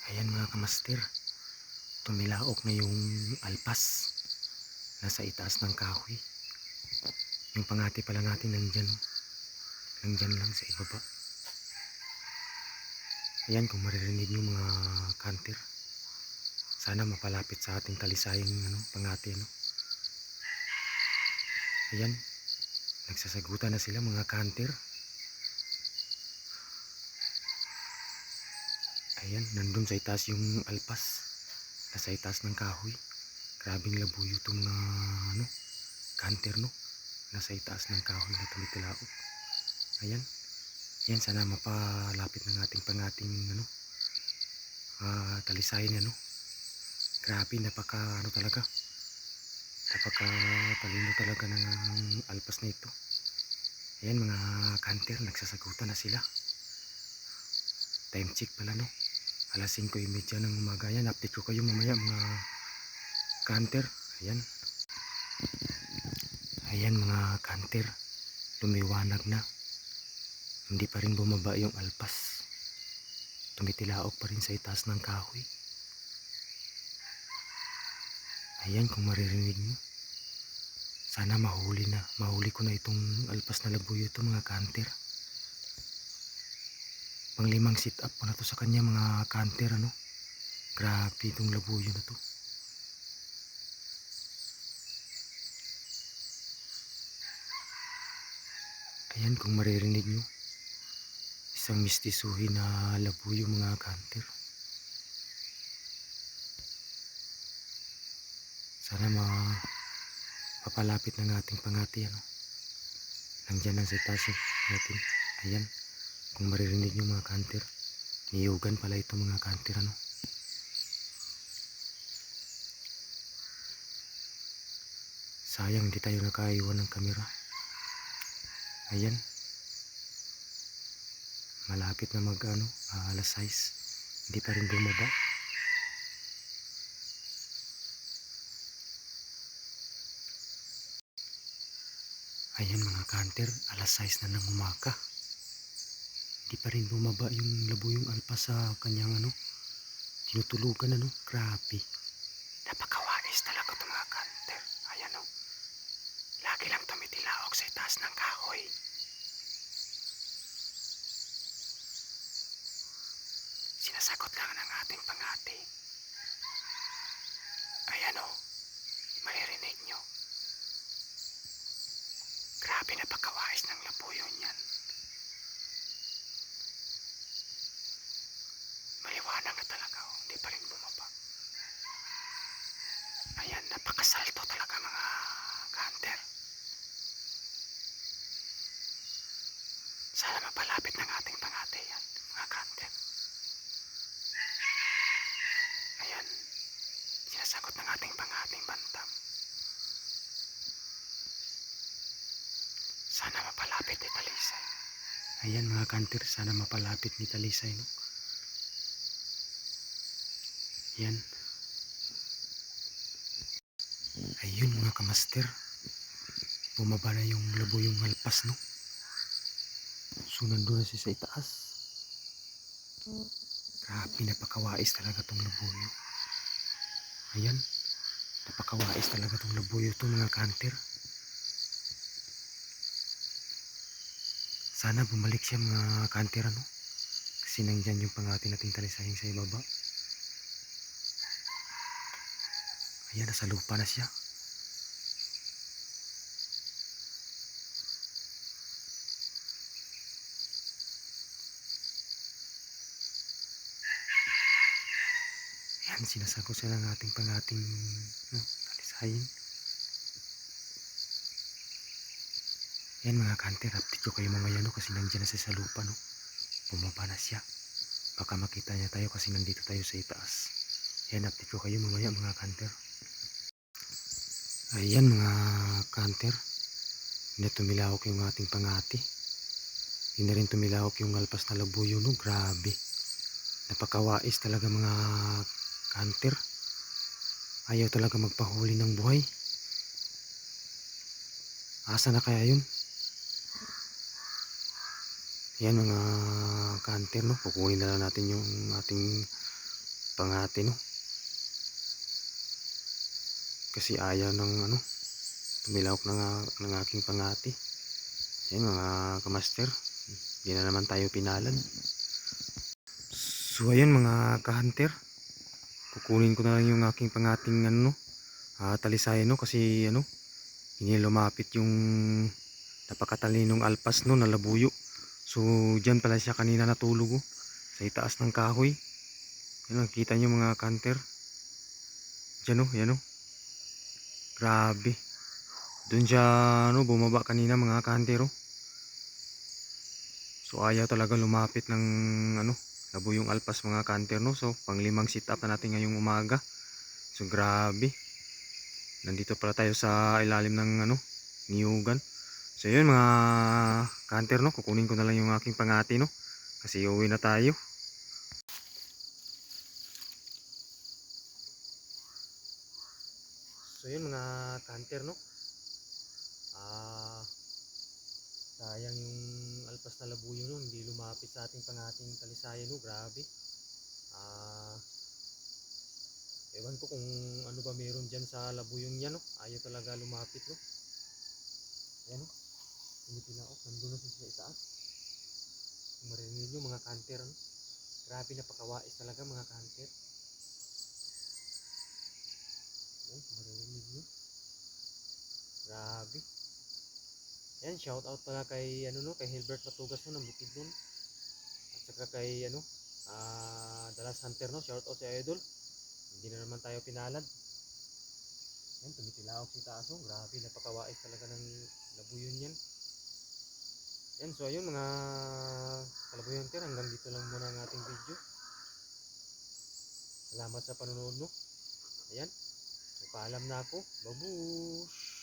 Ayan mga kamaster, tumilaok na yung alpas. Nasa itaas ng kahoy. Yung pangati pala natin nandyan. Nandyan lang sa ibaba. Ayan kung maririnig nyo mga kanter. Sana mapalapit sa ating talisayang pangati. Ayan, nagsasagutan na sila mga kanter. Ayan, nandun sa itaas yung alpas. Nasa itaas ng kahoy. Grabing labuyo itong mga kanter no. Nasa itaas ng kahoy na tumitilaok. Ayan. Yan, sana mapalapit ng ating pangating talisayan grabe, napaka talaga, napaka talino talaga ng alpas na ito. Ayan mga kanter, nagsasagutan na sila. Time check pala alas 5:30 ng umaga. Yan, update ko kayo mamaya mga kanter. Ayan, ayan mga kanter, lumiwanag na. Hindi pa rin bumaba yung alpas, tumitilaok pa rin sa itaas ng kahoy. Ayan, kung maririnig nyo, sana mahuli ko na itong alpas na labuyo ito mga kanter. Pang-5 sit up ko na to sa kanya mga kanter grabe itong labuyo na to. Ayan, kung maririnig nyo, isang mistisuhin na labuyo mga kanter. Sana mapapalapit ng ating pangati nandyan lang sa taas natin. Ayan, kung maririnig nyo mga kanter, niyugan pala ito mga kanter sayang hindi tayo nakaiwan ng kamera. Ayan, malapit na alas 6, hindi pa rin bumaba. Ayan mga kanter, alas 6 na ng umaga. Hindi pa rin bumaba yung labuyong alpas sa kanyang tinutulugan grabe. Napakawais talaga ito mga kanter. Ayan lagi lang tumitilaok sa itaas ng kahoy. Sinasagot lang ng ating pangati. Ayan maririnig nyo. Grabe, napakawais ng labuyo niyan. Maliwanag na talaga hindi pa rin bumaba. Ayan, napakasalto talaga mga kanter. Sana mapalapit ng ating pangati yan mga kanter. Ayan, sinasagot ng ating pangating bantam. Sana mapalapit ni Talisay. Ayan mga kanter, sana mapalapit ni Talisay Ayan. Ayun mga kamaster, bumaba na yung labuyong alpas So nandun na siya sa itaas. Grabe, napakawais talaga tong labuyo. Ayan, napakawais talaga tong labuyo ito mga kanter. Sana bumalik siya mga kanter kasi nandyan yung pangati nating talisayang sa ibaba. Ayan, nasa lupa na siya. Ayan, sinasagot siya ng ating pangating talisayin. Ayan mga kanter, update ko kayo mamaya kasi nandyan na siya sa lupa bumaba na siya. Baka makita niya tayo kasi nandito tayo sa itaas. Ayan, update ko kayo mamaya mga kanter. Ayan mga kanter, hindi tumilawak yung ating pangati. Hindi na rin tumilawak yung alpas na labuyo grabe. Napakawais talaga mga kanter. Ayaw talaga magpahuli ng buhay. Asa na kaya yun? Ayan mga kanter kukunin na lang natin yung ating pangati, no? Kasi ayaw ng ano, tumilawak ng aking pangati. Yan mga kamaster, hindi na naman tayo pinalad. So ayun mga ka-hunter, kukunin ko na lang yung aking pangating ano, talisayan, no? Kasi ano, hindi lumapit yung napakatalinong alpas, no, na labuyo. So dyan pala siya kanina natulog, oh, sa itaas ng kahoy. Yan, nakita nyo mga ka-hunter, dyan, oh, yan, oh, grabe. Doon siya ano, bumaba kanina mga ka-hunter, oh. So ayaw talaga lumapit ng ano, labuyong alpas mga ka-hunter, no? So panglimang sit up na natin ngayong umaga. So grabe, nandito pala tayo sa ilalim ng ano, niyugan. So yun mga ka-hunter, no, kukunin ko na lang yung aking pangati, no, kasi uuwi na tayo. So yun mga ka-hunter, no, sayang yung alpas na labuyo, no, hindi lumapit sa ating pangating talisayan, no. Grabe. ah Ewan ko kung ano ba meron dyan sa labuyong yan, no. Ayaw talaga lumapit, no. Ayan, no, tumitilao, nandun na siya sa itaas. Kung marinig nyo mga kanter, no, grabe, napakawais talaga mga kanter. Oh, marinig nyo, grabe. Ayan, shout out pala kay ano, no, kay Hilbert Matugas, no, ng Bukid nun. At saka kay ano, Dalas Hunter, no, shout out sa idol. Hindi na naman tayo pinalad. Ayan, tumitilao si taso, grabe, napakawais talaga ng labuyon yan. Yan, so ayun mga kalabuyan hunter, hanggang dito lang muna ang ating video. Salamat sa panonood, no. Ayan, so paalam na ako. Babush!